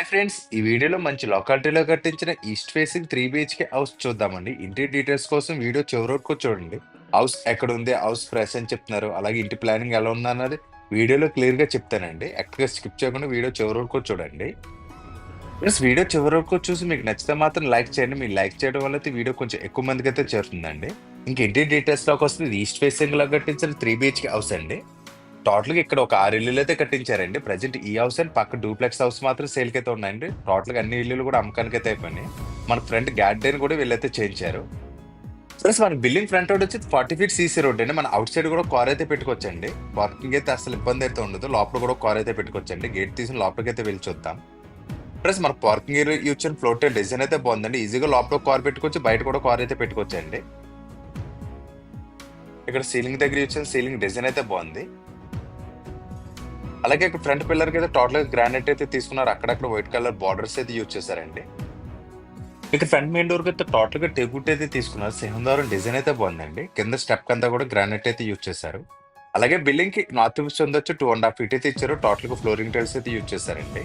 Hi friends! ఈ వీడియోలో మంచి లొకాలిటీలో కట్టించిన ఈస్ట్ ఫేసింగ్ 3 BHK హౌస్ చూద్దామండి. ఇంటి డీటెయిల్స్ కోసం వీడియో చివరి వరకు చూడండి. హౌస్ ఎక్కడుంది? హౌస్ ప్రైస్ ఎంత చెప్తున్నారు? అలాగే ఇంటి ప్లానింగ్ ఎలా ఉందన్నది వీడియోలో క్లియర్‌గా చెప్తానండి. ఎక్కడికి స్కిప్ చేయకుండా వీడియో చివరి వరకు చూడండి. ప్లస్ వీడియో చివరి వరకు చూసి మీకు నచ్చితే మాత్రం లైక్ చేయండి. మీరు లైక్ చేయడం వల్ల అయితే వీడియో కొంచెం ఎక్కువ మందికైతే చేరుతుందండి. ఇంక ఇంటి డీటెయిల్స్‌లోకి వస్తే ఇది ఈస్ట్ ఫేసింగ్‌లో కట్టించిన 3 BHK హౌస్ అండి. టోటల్‌గా ఇక్కడ ఒక 6 ఇల్లులైతే కట్టించారండి. ప్రెజెంట్ ఈ హౌస్ అండ్ పక్క డూప్లెక్స్ హౌస్ మాత్రం సేల్‌కైతే ఉన్నాయండి. టోటల్‌గా అన్ని ఇల్లులు కూడా అమ్మకానికైతే అయిపోయినాయి. మన ఫ్రంట్ గార్డెన్ కూడా వీళ్ళైతే చేయించారు. ప్లస్ మన బిల్డింగ్ ఫ్రంట్ రోడ్ వచ్చి 40 ఫీట్ సీసీ రోడ్ అండి. మన అవుట్ సైడ్ కూడా కార్ అయితే పెట్టుకోవచ్చండి. పార్కింగ్ అయితే అసలు ఇబ్బంది అయితే ఉండదు. లోపల కూడా కార్ అయితే పెట్టుకోవచ్చండి. గేట్ తీసిన లోపలికైతే వెళ్ళి చూద్దాం. ప్లస్ మన పార్కింగ్ ఏరియా ఇచ్చిన ఫ్లోర్ టైల్ డిజైన్ అయితే బాగుందండి. ఈజీగా లోపల కార్ పెట్టుకోవచ్చు. బయట కూడా కార్ అయితే పెట్టుకోవచ్చండి. ఇక్కడ సీలింగ్ దగ్గర ఇచ్చిన సీలింగ్ డిజైన్ అయితే బాగుంది. అలాగే ఇక్కడ ఫ్రంట్ పిల్లర్ కి అయితే టోటల్ గ్రానైట్ అయితే తీసుకున్నారు. అక్కడక్కడ వైట్ కలర్ బార్డర్స్ అయితే యూజ్ చేశారండి. ఇక్కడ ఫ్రంట్ మెయిన్ డోర్ కి అయితే టోటల్ గా టేకుట్ అయితే తీసుకున్నారు. సింహద్వారం డిజైన్ అయితే బాగుందండి. కింద స్టెప్ అంతా కూడా గ్రానైట్ అయితే యూజ్ చేశారు. అలాగే బిల్డింగ్ కి నార్త్ ఈస్ట్ ఉండొచ్చు 2.5 ఫీట్ అయితే ఇచ్చారు. టోటల్ గా ఫ్లోరింగ్ టైల్స్ అయితే యూజ్ చేశారండి.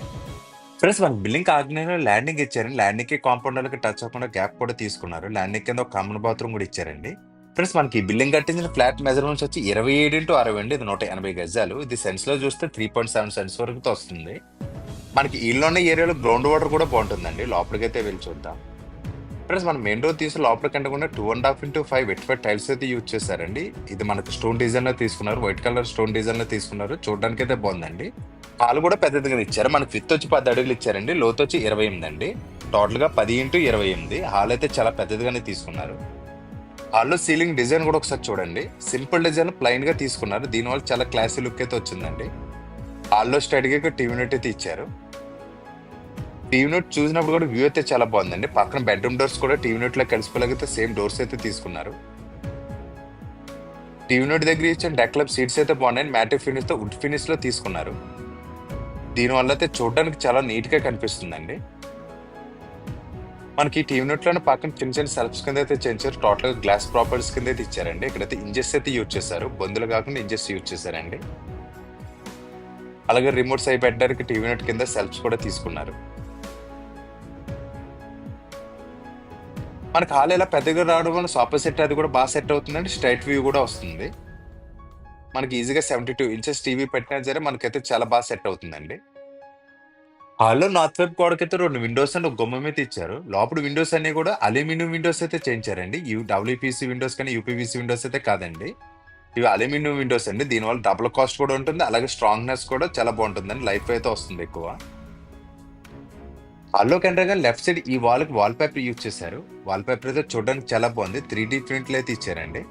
ప్లస్ మన బిల్డింగ్ ఆగ్నేయంలో ల్యాండింగ్ ఇచ్చారు. ల్యాండింగ్ కి కాంపౌండ్ వాళ్ళకి టచ్ అవ్వకుండా గ్యాప్ కూడా తీసుకున్నారు. ల్యాండింగ్ కింద ఒక కామన్ బాత్రూమ్ కూడా ఇచ్చారండి. ఫ్రెండ్స్ మనకి ఈ బిల్డింగ్ కట్టించిన ఫ్లాట్ మెజర్మెంట్స్ వచ్చి 27x60 అండి. ఇది 180 గజాలు. ఇది సెన్స్ లో చూస్తే 3.7 సెన్స్ వరకు వస్తుంది. మనకి ఇల్లున్న ఏరియాలో గ్రౌండ్ వాటర్ కూడా బాగుంటుందండి. లోపలికైతే వెళ్ళి చూద్దాం. ఫ్రెండ్స్ మన మెయిన్ డోర్ తీసి లోపలికి కంటకుండా 2.5x5 వెట్ టైల్స్ అయితే యూజ్ చేశారండి. ఇది మనకు స్టోన్ డిజైన్ లో తీసుకున్నారు. వైట్ కలర్ స్టోన్ డిజైన్ లో తీసుకున్నారు. చూడడానికి అయితే బాగుందండి. హాల్ కూడా పెద్దదిగా ఇచ్చారు. మనకి విత్ వచ్చి 10 అడుగులు ఇచ్చారండి. లోతు వచ్చి 28 అండి. టోటల్ గా 10x28. హాల్ అయితే చాలా పెద్దదిగానే తీసుకున్నారు. హాల్లో సీలింగ్ డిజైన్ కూడా ఒకసారి చూడండి. సింపుల్ డిజైన్ ప్లైన్ గా తీసుకున్నారు. దీనివల్ల చాలా క్లాసీ లుక్ అయితే వచ్చిందండి. హాల్లో స్టడీగా టీవీ యూనిట్ అయితే ఇచ్చారు. టీవీ యూనిట్ చూసినప్పుడు కూడా వ్యూ అయితే చాలా బాగుందండి. పక్కన బెడ్రూమ్ డోర్స్ కూడా టీవీ యూనిట్ లో కలిసిపోలేకపోతే సేమ్ డోర్స్ అయితే తీసుకున్నారు. టీవీ యూనిట్ దగ్గర ఇచ్చిన డెక్లబ్ సీట్స్ అయితే బాగున్నాయి. మ్యాటివ్ ఫినిష్ తో వుడ్ ఫినిష్ లో తీసుకున్నారు. దీనివల్ల అయితే చూడడానికి చాలా నీట్ గా కనిపిస్తుందండి. మనకి టీవీ యూనిట్ లోనే పక్కన చిన్న చిన్న సెల్ఫ్స్ కింద అయితే చేయించారు. టోటల్ గ్లాస్ ప్రాపర్టీస్ కింద అయితే ఇచ్చారండి. ఇక్కడైతే ఇంజెస్ అయితే యూజ్ చేశారు. బొందులు కాకుండా ఇంజెస్ యూజ్ చేశారండి. అలాగే రిమోట్స్ అయి పెట్టడానికి టీవీ యూనిట్ కింద సెల్ఫ్స్ కూడా తీసుకున్నారు. మనకి హాల్ ఇలా పెద్దగా రావడం వల్ల సోఫా సెట్ అది కూడా బాగా సెట్ అవుతుందండి. స్ట్రైట్ వ్యూ కూడా వస్తుంది. మనకి ఈజీగా 72 ఇంచెస్ టీవీ పెట్టినా సరే మనకైతే చాలా బాగా సెట్ అవుతుందండి. హాల్లో నార్త్ వైపు గోడకైతే 2 విండోస్ అండ్ ఒక గుమ్మం అయితే ఇచ్చారు. లోపల విండోస్ అన్ని కూడా అల్యూమినియం విండోస్ అయితే చేయించారండి. డబ్ల్యూపీసీ విండోస్ కానీ యూపీవీసీ విండోస్ అయితే కాదండి. ఇవి అల్యూమినియం విండోస్ అండి. దీనివల్ల డబుల్ కాస్ట్ కూడా ఉంటుంది. అలాగే స్ట్రాంగ్నెస్ కూడా చాలా బాగుంటుందండి. లైఫ్ అయితే వస్తుంది ఎక్కువ. హాల్లో కంటే లెఫ్ట్ సైడ్ ఈ వాల్ కి వాల్ పేపర్ యూజ్ చేశారు. వాల్ పేపర్ అయితే చూడడానికి చాలా బాగుంది. 3D ప్రింట్లు అయితే ఇచ్చారండి.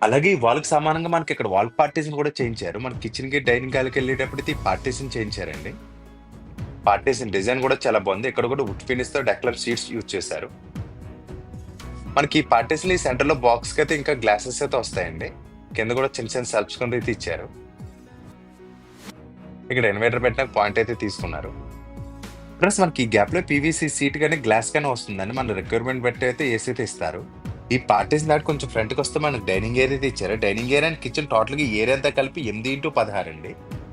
అలాగే ఈ వాల్ కి సమానంగా మనకి ఇక్కడ వాల్ పార్టీషన్ కూడా చేయించారు. మన కిచెన్ కి డైనింగ్ హాల్కి వెళ్ళేటప్పుడు ఈ పార్టీషన్ చేయించారండి. పార్టీషన్ డిజైన్ కూడా చాలా బాగుంది. ఇక్కడ కూడా వుడ్ ఫినిష్ తో డెక్లర్ షీట్స్ యూజ్ చేశారు. మనకి ఈ పార్టీషన్ ఈ సెంటర్ లో బాక్స్ కి అయితే ఇంకా గ్లాసెస్ అయితే వస్తాయండి. కింద కూడా చిన్న చిన్న సెల్ఫ్స్ కింద అయితే ఇచ్చారు. ఇక్కడ ఇన్వర్టర్ పెట్టిన పాయింట్ అయితే తీసుకున్నారు. ప్లస్ మనకి ఈ గ్యాప్ లో పీవీసీ సీట్ కానీ గ్లాస్ కానీ వస్తుందండి. మన రిక్వైర్మెంట్ బట్టి అయితే ఏసీ అయితే ఇస్తారు. ఈ పార్టీషన్ దాటి కొంచెం ఫ్రంట్ కి వస్తే మనకి డైనింగ్ ఏరియా అయితే ఇచ్చారు. Dining area and kitchen total గా ఏరియా అంతా కలిపి 8x16 అండి.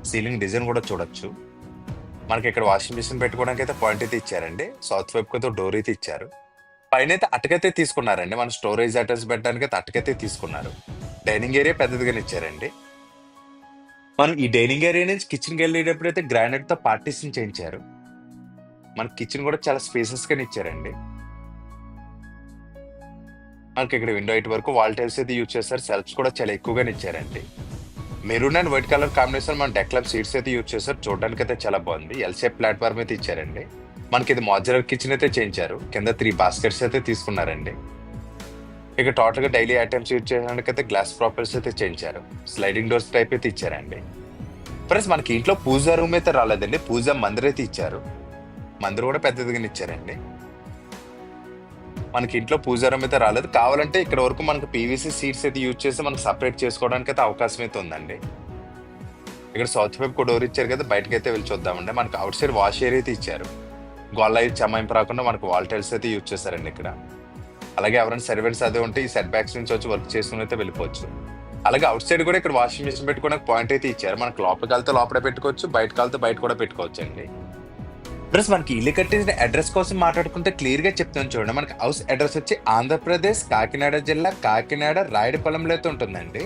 సీలింగ్ డిజైన్ కూడా చూడొచ్చు. మనకి ఇక్కడ వాషింగ్ మిషన్ పెట్టుకోవడానికి అయితే పాయింట్ అయితే ఇచ్చారండి. సౌత్ వైపు అయితే డోర్ అయితే ఇచ్చారు. పైన అయితే అటకైతే తీసుకున్నారండి. మన స్టోరేజ్ ఐటమ్స్ పెట్టడానికి అయితే అటకైతే తీసుకున్నారు. డైనింగ్ ఏరియా పెద్దదిగానే ఇచ్చారండి. మనం ఈ డైనింగ్ ఏరియా నుంచి కిచెన్ కి వెళ్ళేటప్పుడు అయితే గ్రానైట్ తో పార్టీషన్ చేయించారు. మన కిచెన్ కూడా చాలా స్పేసెస్ గానే ఇచ్చారండి. మనకి ఇక్కడ విండో హైట్ వరకు వాల్ టైల్స్ అయితే యూజ్ చేస్తారు. సెల్ఫ్స్ కూడా చాలా ఎక్కువగానే ఇచ్చారండి. Maroon and white colour combination మన డెక్లబ్ సీట్స్ అయితే యూజ్ చేస్తారు. చూడడానికి అయితే చాలా బాగుంది. ఎల్ షేప్ ప్లాట్ఫామ్ అయితే ఇచ్చారండి. మనకి ఇది మాడ్యులర్ కిచెన్ అయితే చేయించారు. కింద 3 బాస్కెట్స్ అయితే తీసుకున్నారండి. ఇక టోటల్ గా డైలీ ఐటమ్స్ యూజ్ చేయడానికి అయితే గ్లాస్ ప్రాపర్స్ అయితే చేయించారు. స్లైడింగ్ డోర్స్ టైప్ అయితే ఇచ్చారండి. ఫ్రెండ్స్ మనకి ఇంట్లో పూజా రూమ్ అయితే రాలేదండి. పూజా మందిర్ అయితే ఇచ్చారు. మందిర్ కూడా పెద్దదిగానే ఇచ్చారండి. మనకి ఇంట్లో పూజా రూమ్ అయితే రాలేదు. కావాలంటే ఇక్కడ వరకు మనకి పీవీసీ సీట్స్ అయితే యూజ్ చేసి మనకి సపరేట్ చేసుకోవడానికి అయితే అవకాశం అయితే ఉందండి. ఇక్కడ సౌత్ వైపు డోర్ ఇచ్చారు కదా, బయటకి అయితే వెళ్ళి చూద్దామండి. మనకి అవుట్ సైడ్ వాష్ ఏరియా అయితే ఇచ్చారు. గోళ్ళ అయితే చమాయింపు రాకుండా మనకు వాల్ టైల్స్ అయితే యూజ్ చేశారండి ఇక్కడ. అలాగే ఎవరైనా సర్వెంట్స్ అదే ఉంటే ఈ సెట్ బ్యాక్స్ నుంచి వచ్చి వర్క్ చేసుకుని అయితే వెళ్ళిపోవచ్చు. అలాగే అవుట్ సైడ్ కూడా ఇక్కడ వాషింగ్ మిషన్ పెట్టుకోవడానికి పాయింట్ అయితే ఇచ్చారు. మనకు లోపలికి వెళ్తే లోపల పెట్టుకోవచ్చు, బయటకు వెళ్తే బయట కూడా పెట్టుకోవచ్చు అండి. ప్లస్ మనకి ఇల్లు కట్టిన అడ్రస్ కోసం మాట్లాడుకుంటే క్లియర్ గా చెప్తాను చూడండి. మనకి హౌస్ అడ్రస్ వచ్చి ఆంధ్రప్రదేశ్ కాకినాడ జిల్లా కాకినాడ రాయడిపాలెంలో అయితే ఉంటుందండి.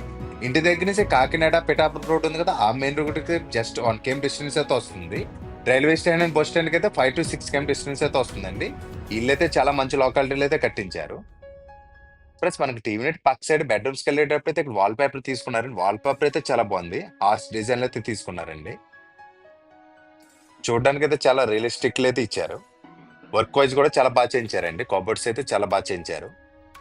ఇంటి దగ్గర నుంచి కాకినాడ పిఠాపురం రోడ్ ఉంది కదా, ఆ మెయిన్ రోడ్ కి జస్ట్ 1 km డిస్టెన్స్ అయితే వస్తుంది. Railway station and bus stand కి అయితే 5 to 6 km డిస్టెన్స్ అయితే వస్తుందండి. ఇల్లు అయితే చాలా మంచి లొకాలిటీలో అయితే కట్టించారు. ప్లస్ మనకి టీవీ నెట్ పక్క సైడ్ బెడ్రూమ్స్కి వెళ్ళేటప్పుడు అయితే ఇక్కడ వాల్ పేపర్ తీసుకున్నారండి. వాల్ పేపర్ అయితే చాలా బాగుంది. హార్స్ డిజైన్ అయితే తీసుకున్నారండి. చూడడానికి అయితే చాలా రియలిస్టిక్ అయితే ఇచ్చారు. వర్క్ వైజ్ కూడా చాలా బాగా చేయించారండి. కబోర్డ్స్ అయితే చాలా బాగా చేయించారు.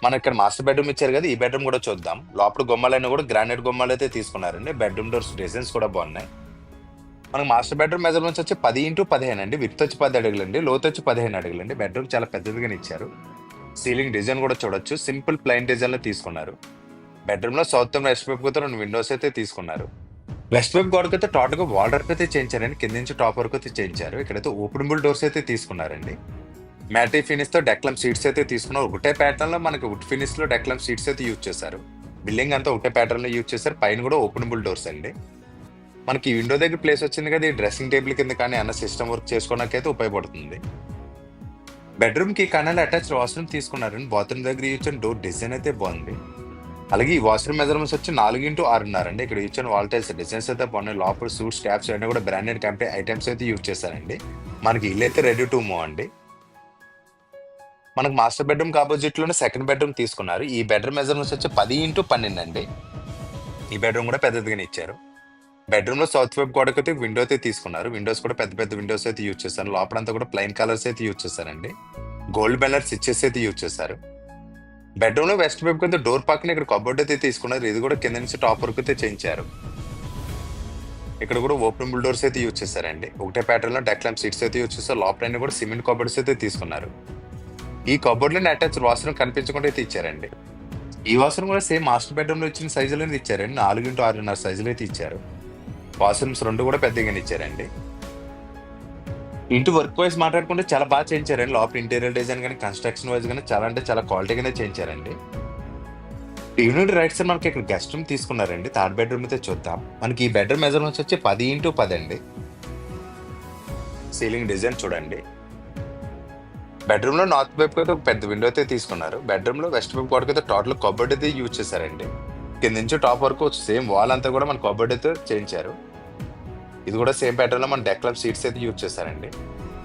మనం ఇక్కడ మాస్టర్ బెడ్రూమ్ ఇచ్చారు కదా, ఈ బెడ్రూమ్ కూడా చూద్దాం. లోపల గుమ్మాలైనా కూడా గ్రానైట్ గుమ్మాలు అయితే తీసుకున్నారండి. బెడ్రూమ్ డోర్స్ డిజైన్స్ కూడా బాగున్నాయి. మనకు మాస్టర్ బెడ్రూమ్ మెజర్మెంట్స్ వచ్చి 10x15 అండి. విడ్త్ వచ్చి 10 అడుగులండి, లోతు వచ్చి 15 అడుగులండి. బెడ్రూమ్ చాలా పెద్దదిగానే ఇచ్చారు. సీలింగ్ డిజైన్ కూడా చూడొచ్చు, సింపుల్ ప్లెయిన్ డిజైన్ లో తీసుకున్నారు. బెడ్రూమ్ లో సౌత్ వెస్ట్ వైపు అయితే 2 విండోస్ అయితే తీసుకున్నారు. వెస్ట్ వైపు గోడకి అయితే టోటల్ గా వాల్ వర్క్ అయితే చేయించారండి. కింద నుంచి టాప్ వరకు అయితే చేయించారు. ఇక్కడైతే ఓపెనబుల్ డోర్స్ అయితే తీసుకున్నారండి. మ్యాటీ ఫినిష్ తో డెక్లమ్ సీట్స్ అయితే తీసుకున్నారు. ఒకటే ప్యాటర్న్ లో మనకి వుడ్ ఫినిష్ లో డెక్లమ్ సీట్స్ అయితే యూజ్ చేశారు. బిల్డింగ్ అంతా ఒకటే ప్యాటర్న్ లో యూజ్ చేశారు. పైన కూడా ఓపెనబుల్ డోర్స్ అండి. మనకి విండో దగ్గర ప్లేస్ వచ్చింది కదా, ఈ డ్రెస్సింగ్ టేబుల్ కింద కానీ అన్న సిస్టమ్ వర్క్ చేసుకోవడానికి అయితే ఉపయోగపడుతుంది. బెడ్రూమ్ కి కనాల్ అటాచ్ వాష్రూమ్ తీసుకున్నారండి. బాత్రూమ్ దగ్గర ఇచ్చిన డోర్ డిజైన్ అయితే బాగుంది. అలాగే ఈ వాష్రూమ్ మెజర్మెంట్స్ వచ్చి 4x6 అండి. ఇక్కడ ఇచ్చిన వాల్ టైల్స్ డిజైన్స్ అయితే బాగున్నాయి. లోపల సూట్ స్టాప్స్ అన్ని కూడా బ్రాండెడ్ కంపెనీ ఐటమ్స్ అయితే యూజ్ చేశారండి. మనకి ఇల్లు అయితే రెడీ టు మూవ్ అండి. మనకు మాస్టర్ బెడ్రూమ్ ఆపోజిట్ లోనే సెకండ్ బెడ్రూమ్ తీసుకున్నారు. ఈ బెడ్రూమ్ మెజర్మెంట్స్ వచ్చి 10x12 అండి. ఈ బెడ్రూమ్ కూడా పెద్దదిగానే ఇచ్చారు. బెడ్రూమ్ లో సౌత్ వైపు గోడకైతే విండో అయితే తీసుకున్నారు. విండోస్ కూడా పెద్ద పెద్ద విండోస్ అయితే యూజ్ చేశారు. లోపలంతా కూడా ప్లెయిన్ కలర్స్ అయితే యూజ్ చేశారండి. గోల్డ్ బెల్లర్ స్విచెస్ అయితే యూజ్ చేశారు. బెడ్రూమ్ లో వెస్ట్ వైపు కింద డోర్ పక్కన ఇక్కడ కబోర్డ్ అయితే తీసుకున్నారు. ఇది కూడా కింద నుంచి టాప్ వరకు అయితే చేయించారు. ఇక్కడ కూడా ఓపెనబుల్ డోర్స్ అయితే యూజ్ చేశారండి. ఒకటే ప్యాటర్న్ లో డెక్లామ్ సీట్స్ అయితే యూజ్ చేస్తారు. లోపల కూడా సిమెంట్ కబోర్డ్స్ అయితే తీసుకున్నారు. ఈ కబోర్డ్ లో అటాచ్ వాష్రూమ్ కనిపించకుండా అయితే ఇచ్చారండి. ఈ వాష్రూమ్ కూడా సేమ్ మాస్టర్ బెడ్రూమ్ లో ఇచ్చిన సైజులోనే ఇచ్చారండి. 4x6.5 సైజులో అయితే ఇచ్చారు. వాష్రూమ్స్ 2 కూడా పెద్దగానే ఇచ్చారండి. ఇంటి వర్క్ వైజ్ మాట్లాడుకుంటే చాలా బాగా చేయించారండి. లోపల ఇంటీరియర్ డిజైన్ కానీ కన్స్ట్రక్షన్ వైజ్ కానీ చాలా అంటే చాలా క్వాలిటీగానే చేయించారండి. ఈవినింగ్ రైట్ సైడ్ మనకి ఇక్కడ గెస్ట్ రూమ్ తీసుకున్నారండి. థర్డ్ బెడ్రూమ్ అయితే చూద్దాం. మనకి ఈ బెడ్రూమ్ మెజర్మెంట్స్ వచ్చి 10x10 అండి. సీలింగ్ డిజైన్ చూడండి. బెడ్రూమ్ లో నార్త్ వైపు అయితే ఒక పెద్ద విండో అయితే తీసుకున్నారు. బెడ్రూమ్ లో వెస్ట్ వైపు గోడకి అయితే టోటల్ కబోర్డ్ అయితే యూజ్ చేశారండి. కింద నుంచి టాప్ వరకు సేమ్ వాల్ అంతా కూడా మన కబోర్డ్ అయితే చేయించారు. ఇది కూడా సేమ్ ప్యాటర్న్ లో మన డెక్లమ్ సీట్స్ అయితే యూజ్ చేశారండి.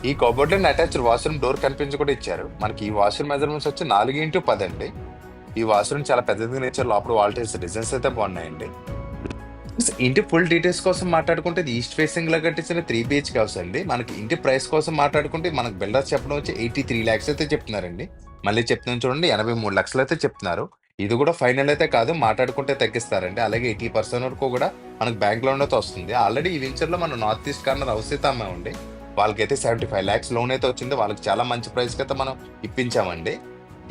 ఈ కబోర్డ్ లో అటాచ్డ్ వాష్రూమ్ డోర్ కనిపించకుండా ఇచ్చారు. మనకి ఈ వాష్రూమ్ మెజర్మెంట్స్ వచ్చి 4x10 అండి. ఈ వాష్రూమ్ చాలా పెద్దదిగా ఇచ్చారు. లోపల వాల్ టైల్స్ డిజైన్స్ అయితే బాగున్నాయండి. ఇంటి ఫుల్ డీటెయిల్స్ కోసం మాట్లాడుకుంటే ఇది ఈస్ట్ ఫేసింగ్ లో కట్టించిన 3 BHK హౌస్ అండి. మనకి ఇంటి ప్రైస్ కోసం మాట్లాడుకుంటే మనకి బిల్డర్స్ చెప్పడం వచ్చి 83 lakhs అయితే చెప్తున్నారండి. మళ్ళీ చెప్తున్నాను చూడండి, 83 లక్షలు అయితే చెప్తున్నారు. ఇది కూడా ఫైనల్ అయితే కాదు, మాట్లాడుకుంటే తగ్గిస్తారండి. అలాగే 80% వరకు కూడా మనకు బ్యాంక్ లోన్ అయితే వస్తుంది. ఆల్రెడీ ఈ వెంచర్ లో మన నార్త్ ఈస్ట్ కార్నర్ హౌస్ అయితే అమ్మామండి. వాళ్ళకైతే 75 lakhs లోన్ అయితే వచ్చింది. వాళ్ళకి చాలా మంచి ప్రైస్ అయితే మనం ఇప్పించామండి.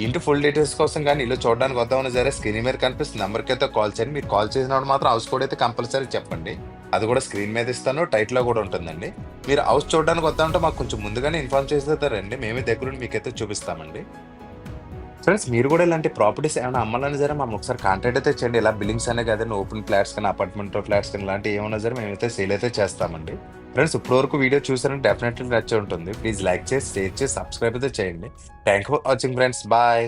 ఇంటి ఫుల్ డీటెయిల్స్ కోసం కానీ ఇల్లు చూడడానికి వద్దామని సరే స్క్రీన్ మీద కనిపిస్తుంది నెంబర్కి అయితే కాల్ చేయండి. మీరు కాల్ చేసినప్పుడు మాత్రం హౌస్ కోడ్ అయితే కంపల్సరీ చెప్పండి. అది కూడా స్క్రీన్ మీద ఇస్తాను, టైట్లో కూడా ఉంటుందండి. మీరు హౌస్ చూడడానికి వద్దామంటే మాకు కొంచెం ముందుగానే ఇన్ఫార్మ్ చేసేస్తారండి. మేమే దగ్గరుండి మీకైతే చూపిస్తామండి. ఫ్రెండ్స్, మీరు కూడా ఇలాంటి ప్రాపర్టీస్ ఏమైనా అమ్మాలని సరే మనం ఒకసారి కాంటాక్ట్ అయితే చేయండి. ఇలా బిల్డింగ్స్ అనే కదండి, ఓపెన్ ఫ్లాట్స్ కానీ అపార్ట్మెంట్ ఫ్లాట్స్ కానీ ఇలాంటి ఏమైనా సరే మేమైతే సేల్ అయితే చేస్తామండి. ఫ్రెండ్స్, ఇప్పటి వరకు వీడియో చూసారంటే డెఫినెట్లీ నచ్చే ఉంటుంది. ప్లీజ్ లైక్ చేసి షేర్ చేసి సబ్స్క్రైబ్ అయితే చేయండి. Thank you for watching friends. Bye.